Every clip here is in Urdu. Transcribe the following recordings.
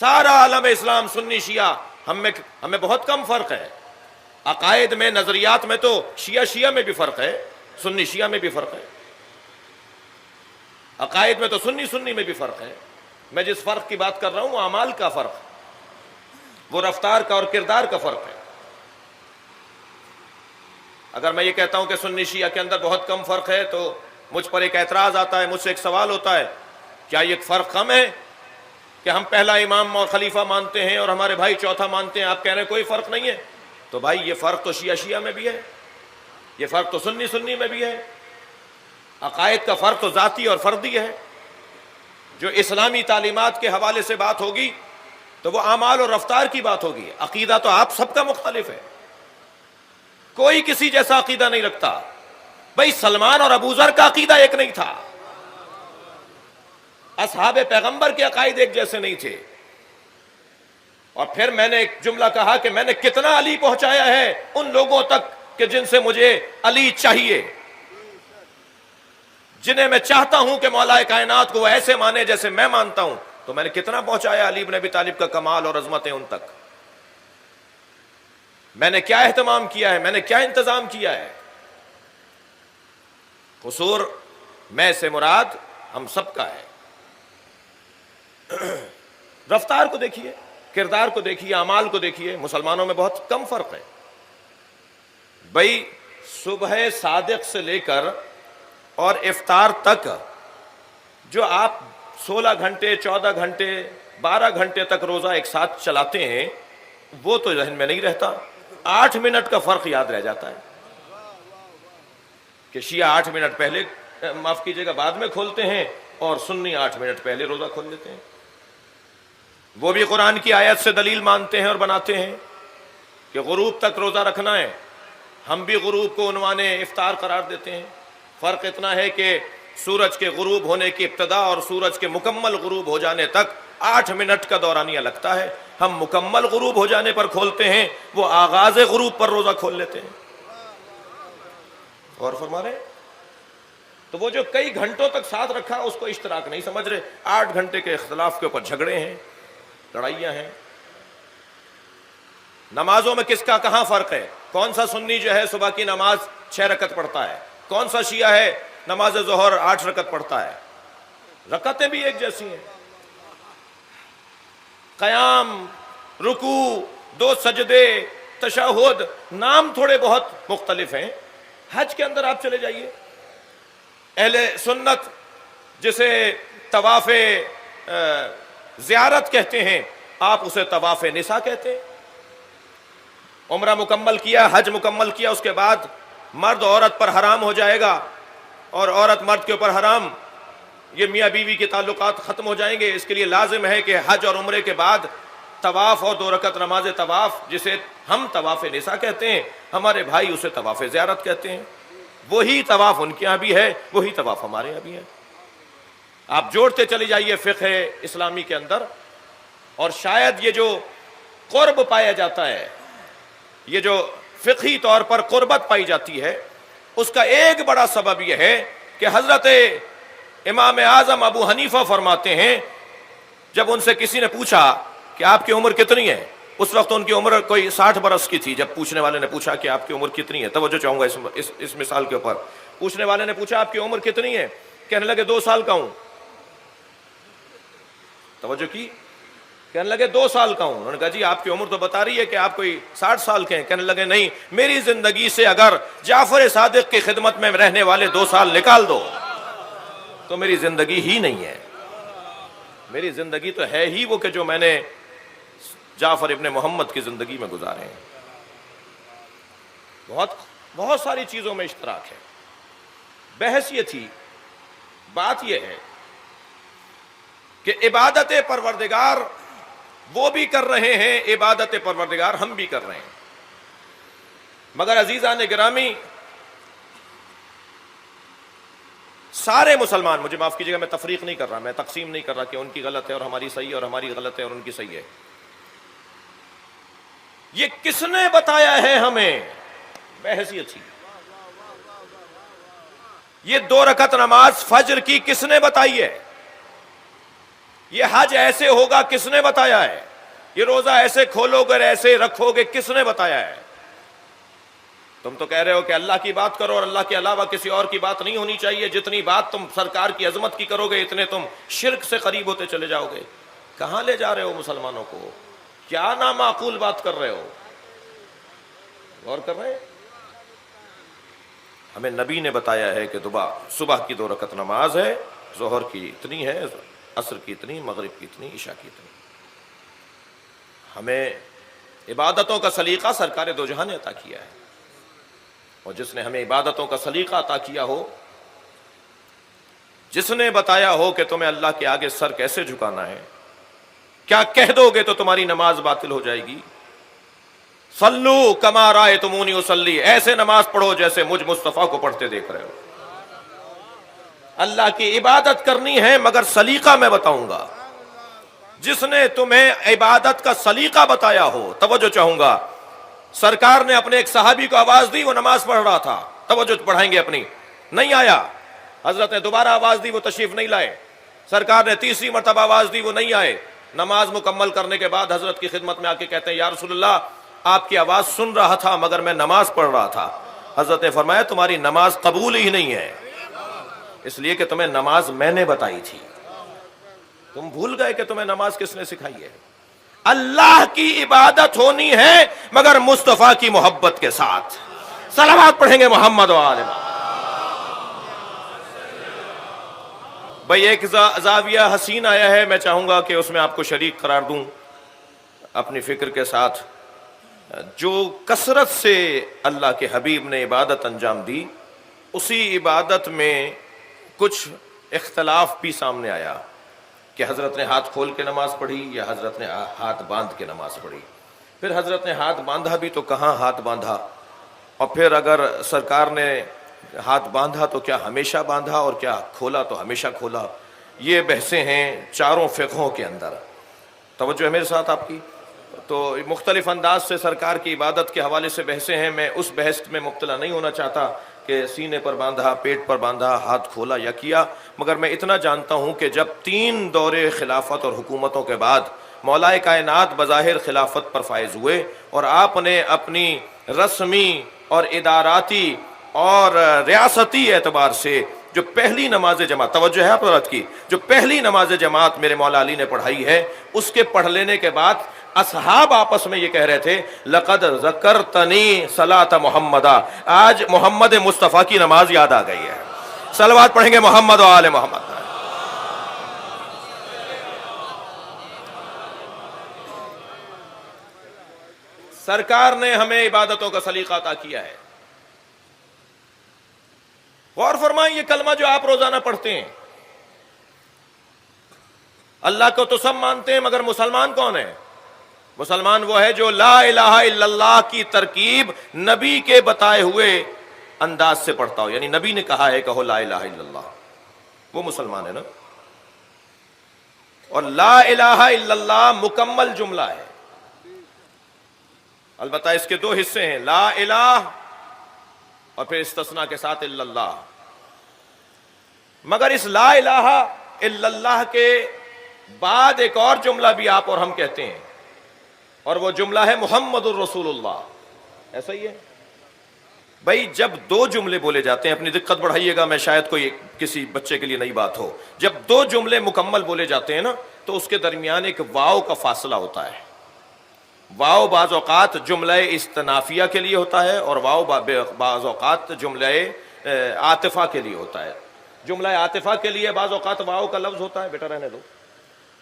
سارا عالم اسلام سنی شیعہ ہمیں بہت کم فرق ہے. عقائد میں، نظریات میں تو شیعہ میں بھی فرق ہے، سنی شیعہ میں بھی فرق ہے. عقائد میں تو سنی میں بھی فرق ہے. میں جس فرق کی بات کر رہا ہوں وہ اعمال کا فرق، وہ رفتار کا اور کردار کا فرق ہے. اگر میں یہ کہتا ہوں کہ سنی شیعہ کے اندر بہت کم فرق ہے تو مجھ پر ایک اعتراض آتا ہے، مجھ سے ایک سوال ہوتا ہے، کیا یہ فرق کم ہے کہ ہم پہلا امام اور خلیفہ مانتے ہیں اور ہمارے بھائی چوتھا مانتے ہیں، آپ کہہ رہے ہیں کوئی فرق نہیں ہے؟ تو بھائی یہ فرق تو شیعہ میں بھی ہے، یہ فرق تو سنی میں بھی ہے. عقائد کا فرق تو ذاتی اور فردی ہے. جو اسلامی تعلیمات کے حوالے سے بات ہوگی تو وہ اعمال اور رفتار کی بات ہوگی. عقیدہ تو آپ سب کا مختلف ہے، کوئی کسی جیسا عقیدہ نہیں رکھتا. بھائی سلمان اور ابو ذر کا عقیدہ ایک نہیں تھا، اصحاب پیغمبر کے عقائد ایک جیسے نہیں تھے. اور پھر میں نے ایک جملہ کہا کہ میں نے کتنا علی پہنچایا ہے ان لوگوں تک کہ جن سے مجھے علی چاہیے، جنہیں میں چاہتا ہوں کہ مولا کائنات کو وہ ایسے مانے جیسے میں مانتا ہوں. تو میں نے کتنا پہنچایا علی بن ابی طالب کا کمال اور عظمتیں ان تک. میں نے کیا اہتمام کیا ہے، میں نے کیا انتظام کیا ہے. قصور میں سے مراد ہم سب کا ہے. رفتار کو دیکھیے، کردار کو دیکھیے، اعمال کو دیکھیے. مسلمانوں میں بہت کم فرق ہے. بھائی صبح صادق سے لے کر اور افطار تک جو آپ 16 گھنٹے 14 گھنٹے 12 گھنٹے تک روزہ ایک ساتھ چلاتے ہیں وہ تو ذہن میں نہیں رہتا. 8 منٹ کا فرق یاد رہ جاتا ہے کہ شیعہ 8 منٹ پہلے، معاف کیجیے گا، بعد میں کھولتے ہیں اور سنی 8 منٹ پہلے روزہ کھول لیتے ہیں. وہ بھی قرآن کی آیت سے دلیل مانتے ہیں اور بناتے ہیں کہ غروب تک روزہ رکھنا ہے. ہم بھی غروب کو عنوان افطار قرار دیتے ہیں. فرق اتنا ہے کہ سورج کے غروب ہونے کی ابتدا اور سورج کے مکمل غروب ہو جانے تک 8 منٹ کا دورانیہ لگتا ہے. ہم مکمل غروب ہو جانے پر کھولتے ہیں، وہ آغاز غروب پر روزہ کھول لیتے ہیں. اور فرما رہے ہیں تو وہ جو کئی گھنٹوں تک ساتھ رکھا اس کو اشتراک نہیں سمجھ رہے. 8 گھنٹے کے اختلاف کے اوپر جھگڑے ہیں، لڑائیاں ہیں. نمازوں میں کس کا کہاں فرق ہے؟ کون سا سنی جو ہے صبح کی نماز 6 رکعت پڑھتا ہے، کون سا شیعہ ہے نماز ظہر 8 رکعت پڑھتا ہے؟ رکعتیں بھی ایک جیسی ہیں. قیام، رکوع، 2 سجدے، تشہد، نام تھوڑے بہت مختلف ہیں. حج کے اندر آپ چلے جائیے، اہل سنت جسے طواف زیارت کہتے ہیں آپ اسے طواف نساء کہتے ہیں. عمرہ مکمل کیا، حج مکمل کیا، اس کے بعد مرد عورت پر حرام ہو جائے گا اور عورت مرد کے اوپر حرام. یہ میاں بیوی کے تعلقات ختم ہو جائیں گے. اس کے لیے لازم ہے کہ حج اور عمرے کے بعد طواف اور 2 رکعت نماز طواف، جسے ہم طواف نساء کہتے ہیں، ہمارے بھائی اسے طواف زیارت کہتے ہیں. وہی طواف ان کے یہاں بھی ہے، وہی طواف ہمارے یہاں بھی ہے. آپ جوڑتے چلے جائیے فقہ اسلامی کے اندر. اور شاید یہ جو قرب پایا جاتا ہے، یہ جو فقہی طور پر قربت پائی جاتی ہے، اس کا ایک بڑا سبب یہ ہے کہ حضرت امام اعظم ابو حنیفہ فرماتے ہیں جب ان سے کسی نے پوچھا کہ آپ کی عمر کتنی ہے، اس وقت ان کی عمر کوئی 60 برس کی تھی. جب پوچھنے والے نے پوچھا کہ آپ کی عمر کتنی ہے، توجہ چاہوں گا اس مثال کے اوپر. پوچھنے والے نے پوچھا آپ کی عمر کتنی ہے، کہنے لگے 2 سال کا ہوں. توجہ کی، کہنے لگے 2 سال کا ہوں. انہوں نے کہا جی آپ کی عمر تو بتا رہی ہے کہ آپ کوئی 60 سال کے ہیں. کہنے لگے نہیں، میری زندگی سے اگر جعفر صادق کی خدمت میں رہنے والے 2 سال نکال دو تو میری زندگی ہی نہیں ہے. میری زندگی تو ہے ہی وہ کہ جو میں نے جعفر ابن محمد کی زندگی میں گزارے ہیں. بہت ساری چیزوں میں اشتراک ہے. بحث یہ تھی، بات یہ ہے کہ عبادت پروردگار وہ بھی کر رہے ہیں، عبادت پروردگار ہم بھی کر رہے ہیں. مگر عزیزان گرامی، سارے مسلمان، مجھے معاف کیجیے گا میں تفریق نہیں کر رہا، میں تقسیم نہیں کر رہا کہ ان کی غلط ہے اور ہماری صحیح ہے اور ہماری غلط ہے اور ان کی صحیح ہے. یہ کس نے بتایا ہے ہمیں؟ بحث یہ تھی. یہ 2 رکعت نماز فجر کی کس نے بتائی ہے؟ یہ حج ایسے ہوگا کس نے بتایا ہے؟ یہ روزہ ایسے کھولو گے ایسے رکھو گے کس نے بتایا ہے؟ تم تو کہہ رہے ہو کہ اللہ کی بات کرو اور اللہ کے علاوہ کسی اور کی بات نہیں ہونی چاہیے، جتنی بات تم سرکار کی عظمت کی کرو گے اتنے تم شرک سے قریب ہوتے چلے جاؤ گے۔ کہاں لے جا رہے ہو مسلمانوں کو؟ کیا نامعقول بات کر رہے ہو؟ غور کر رہے ہیں؟ ہمیں نبی نے بتایا ہے کہ صبح کی 2 رکعت نماز ہے، ظہر کی اتنی ہے، عصر کی اتنی، مغرب کی اتنی، عشاء کی اتنی۔ ہمیں عبادتوں کا سلیقہ سرکار دو جہاں نے عطا کیا ہے، اور جس نے ہمیں عبادتوں کا سلیقہ عطا کیا ہو، جس نے بتایا ہو کہ تمہیں اللہ کے آگے سر کیسے جھکانا ہے، کیا کہہ دو گے تو تمہاری نماز باطل ہو جائے گی۔ صلو کما رأیتمونی اصلی، ایسے نماز پڑھو جیسے مجھ مصطفیٰ کو پڑھتے دیکھ رہے ہو۔ اللہ کی عبادت کرنی ہے مگر سلیقہ میں بتاؤں گا۔ جس نے تمہیں عبادت کا سلیقہ بتایا ہو، توجہ چاہوں گا، سرکار نے اپنے ایک صحابی کو آواز دی، وہ نماز پڑھ رہا تھا، توجہ پڑھائیں گے اپنی، نہیں آیا، حضرت نے دوبارہ آواز دی، وہ تشریف نہیں لائے، سرکار نے تیسری مرتبہ آواز دی، وہ نہیں آئے، نماز مکمل کرنے کے بعد حضرت کی خدمت میں آ کے کہتے ہیں یا رسول اللہ آپ کی آواز سن رہا تھا مگر میں نماز پڑھ رہا تھا۔ حضرت نے فرمایا تمہاری نماز قبول ہی نہیں ہے، اس لیے کہ تمہیں نماز میں نے بتائی تھی، تم بھول گئے کہ تمہیں نماز کس نے سکھائی ہے۔ اللہ کی عبادت ہونی ہے مگر مصطفیٰ کی محبت کے ساتھ۔ صلوات پڑھیں گے محمد و آل محمد۔ بھئی ایک زاویہ حسین آیا ہے، میں چاہوں گا کہ اس میں آپ کو شریک قرار دوں اپنی فکر کے ساتھ۔ جو کثرت سے اللہ کے حبیب نے عبادت انجام دی، اسی عبادت میں کچھ اختلاف بھی سامنے آیا کہ حضرت نے ہاتھ کھول کے نماز پڑھی یا حضرت نے ہاتھ باندھ کے نماز پڑھی۔ پھر حضرت نے ہاتھ باندھا بھی تو کہاں ہاتھ باندھا، اور پھر اگر سرکار نے ہاتھ باندھا تو کیا ہمیشہ باندھا، اور کیا کھولا تو ہمیشہ کھولا۔ یہ بحثیں ہیں چاروں فقہوں کے اندر، توجہ ہے میرے ساتھ آپ کی۔ تو مختلف انداز سے سرکار کی عبادت کے حوالے سے بحثیں ہیں، میں اس بحث میں مبتلا نہیں ہونا چاہتا کہ سینے پر باندھا، پیٹ پر باندھا، ہاتھ کھولا یا کیا، مگر میں اتنا جانتا ہوں کہ جب 3 دورے خلافت اور حکومتوں کے بعد مولا کائنات بظاہر خلافت پر فائز ہوئے، اور آپ نے اپنی رسمی اور اداراتی اور ریاستی اعتبار سے جو پہلی نماز جماعت، توجہ ہے آپ حضرت کی، جو پہلی نماز جماعت میرے مولا علی نے پڑھائی ہے، اس کے پڑھ لینے کے بعد اصحاب آپس میں یہ کہہ رہے تھے لقد ذکرتنی صلاۃ محمدہ، آج محمد مصطفیٰ کی نماز یاد آ گئی ہے۔ صلوات پڑھیں گے محمد و آل محمد۔ سرکار نے ہمیں عبادتوں کا سلیقہ عطا کیا ہے۔ غور فرمائیں، یہ کلمہ جو آپ روزانہ پڑھتے ہیں، اللہ کو تو سب مانتے ہیں مگر مسلمان کون ہے؟ مسلمان وہ ہے جو لا الہ الا اللہ کی ترکیب نبی کے بتائے ہوئے انداز سے پڑھتا ہو، یعنی نبی نے کہا ہے کہو لا الہ الا اللہ، وہ مسلمان ہے نا۔ اور لا الہ الا اللہ مکمل جملہ ہے، البتہ اس کے 2 حصے ہیں، لا الہ اور پھر استثناء کے ساتھ الا اللہ۔ مگر اس لا الہ الا اللہ کے بعد ایک اور جملہ بھی آپ اور ہم کہتے ہیں، اور وہ جملہ ہے محمد الرسول اللہ، ایسا ہی ہے بھائی۔ جب 2 جملے بولے جاتے ہیں، اپنی دقت بڑھائیے گا، میں شاید کوئی کسی بچے کے لیے نئی بات ہو، جب 2 جملے مکمل بولے جاتے ہیں نا تو اس کے درمیان ایک واو کا فاصلہ ہوتا ہے۔ واو بعض اوقات جملہ استنافیہ کے لیے ہوتا ہے، اور واو بعض اوقات جملہ عاطفہ کے لیے ہوتا ہے۔ جملہ عاطفہ کے لیے بعض اوقات واو کا لفظ ہوتا ہے، بیٹا رہنے دو،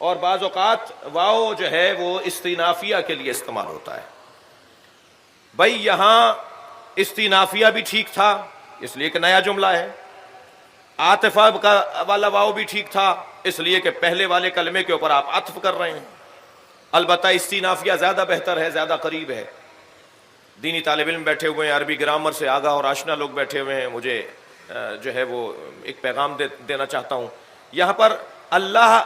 اور بعض اوقات واو جو ہے وہ استنافیہ کے لیے استعمال ہوتا ہے۔ بھائی یہاں استنافیہ بھی ٹھیک تھا اس لیے کہ نیا جملہ ہے، عاطفہ کا والا واو بھی ٹھیک تھا اس لیے کہ پہلے والے کلمے کے اوپر آپ عطف کر رہے ہیں۔ البتہ استنافیہ زیادہ بہتر ہے، زیادہ قریب ہے۔ دینی طالب علم بیٹھے ہوئے ہیں، عربی گرامر سے آگاہ اور آشنا لوگ بیٹھے ہوئے ہیں، مجھے جو ہے وہ ایک پیغام دینا چاہتا ہوں۔ یہاں پر اللہ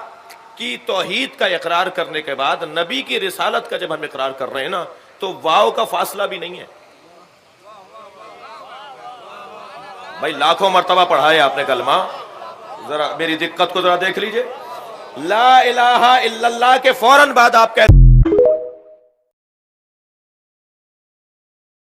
کی توحید کا اقرار کرنے کے بعد نبی کی رسالت کا جب ہم اقرار کر رہے ہیں نا تو واو کا فاصلہ بھی نہیں ہے۔ بھائی لاکھوں مرتبہ پڑھا ہے آپ نے کلمہ، ذرا میری دقت کو ذرا دیکھ لیجئے۔ لا الہ الا اللہ کے فوراً بعد آپ کہتے